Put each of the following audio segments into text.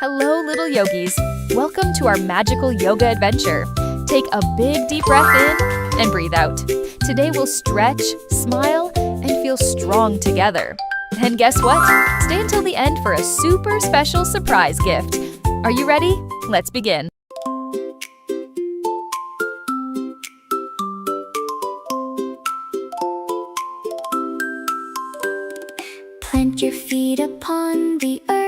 Hello, little yogis. Welcome to our magical yoga adventure. Take a big deep breath in and breathe out. Today we'll stretch, smile, and feel strong together. And guess what? Stay until the end for a super special surprise gift. Are you ready? Let's begin. Plant your feet upon the earth.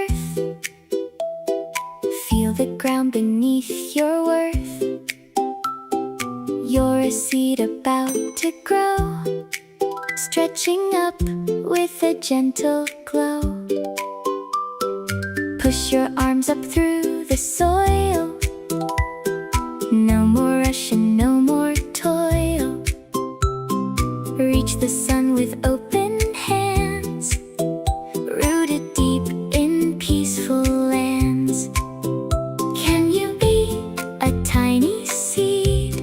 Feel the ground beneath your worth. You're a seed about to grow, stretching up with a gentle glow. Push your arms up through the soil. No more rush and no more toil. Reach the sun with open hands, rooted deep in peaceful lands. Can you be a tiny seed,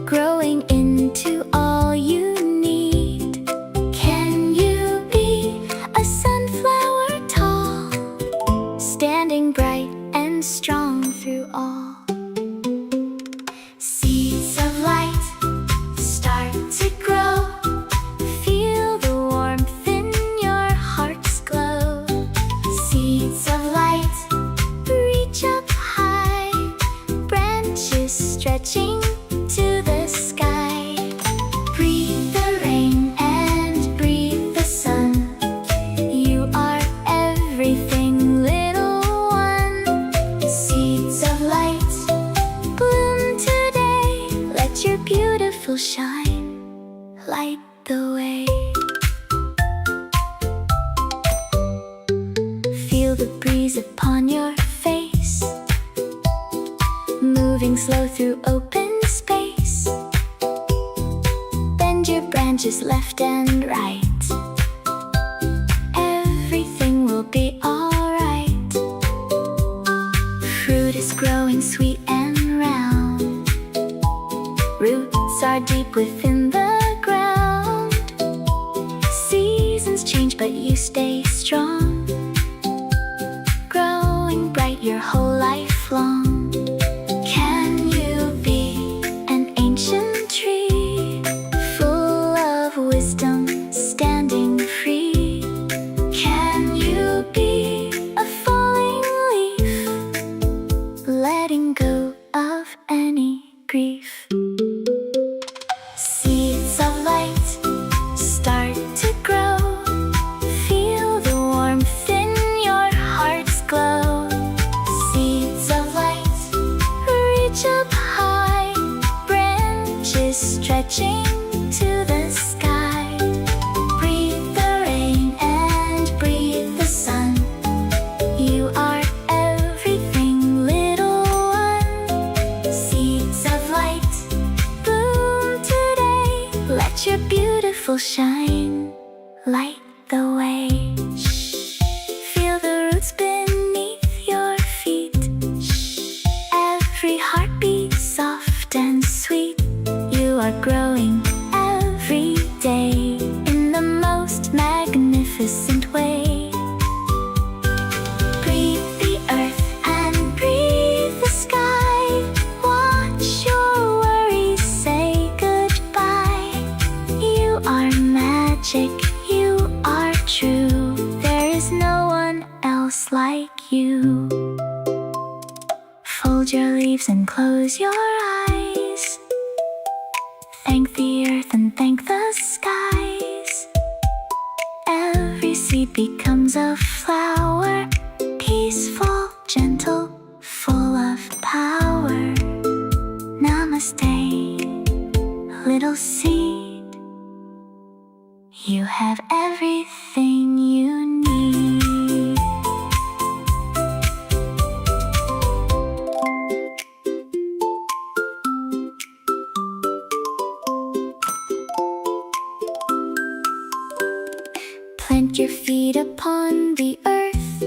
growing into all you need? Can you be a sunflower tall, standing bright and strong through all? Seeds of light start to grow. Feel the warmth in your heart's glow. Seeds of light reach up high, branches stretching to the sky. Breathe the rain and breathe the sun. You are everything, little one. Seeds of light bloom today. Let your beautiful shine light the way. Feel the breeze upon your face, moving slow through open space. Bend your branches left and right. Everything will be alright. Fruit is growing sweet and round. Roots are deep within the ground. Seasons change but you stay strong, growing bright your whole life long. Can you be an ancient tree, full of wisdom, standing free? Can you be a falling leaf, letting go of any grief? Seeds of light start to grow. Feel the warmth in your heart's glow. Seeds of light reach up high, branches stretching to the sky. Breathe the rain and breathe the sun. You are everything, little one. Seeds of light bloom today. Let your beautiful shine light the way. Feel the roots beneath your feet. Every heartbeat soft and sweet. You are growing every day in the most magnificent way. Breathe the earth and breathe the sky. Watch your worries say goodbye. You are magic, you are true. There is no one else like you. Fold your leaves and close your eyes. Thank the earth and thank the skies. Every seed becomes a flower, peaceful, gentle, full of power. Namaste, little seed. You have everything you need. Plant your feet upon the earth.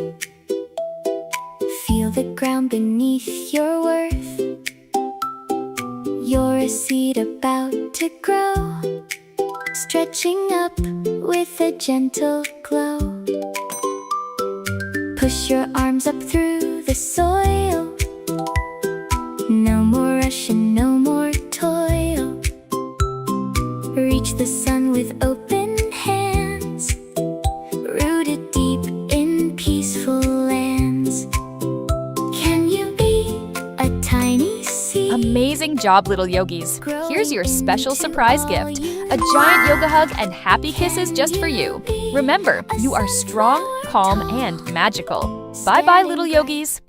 Feel the ground beneath your worth. You're a seed about to grow, stretching up with a gentle glow. Push your arms up through the soil. No more rush and no more toil. Reach the sun with open hands, rooted deep in peaceful lands. Can you be a tiny seed? Amazing job, little yogis. Here's your special surprise gift. A giant yoga hug and happy kisses just for you. Remember, you are strong, calm, and magical. Bye-bye, little yogis.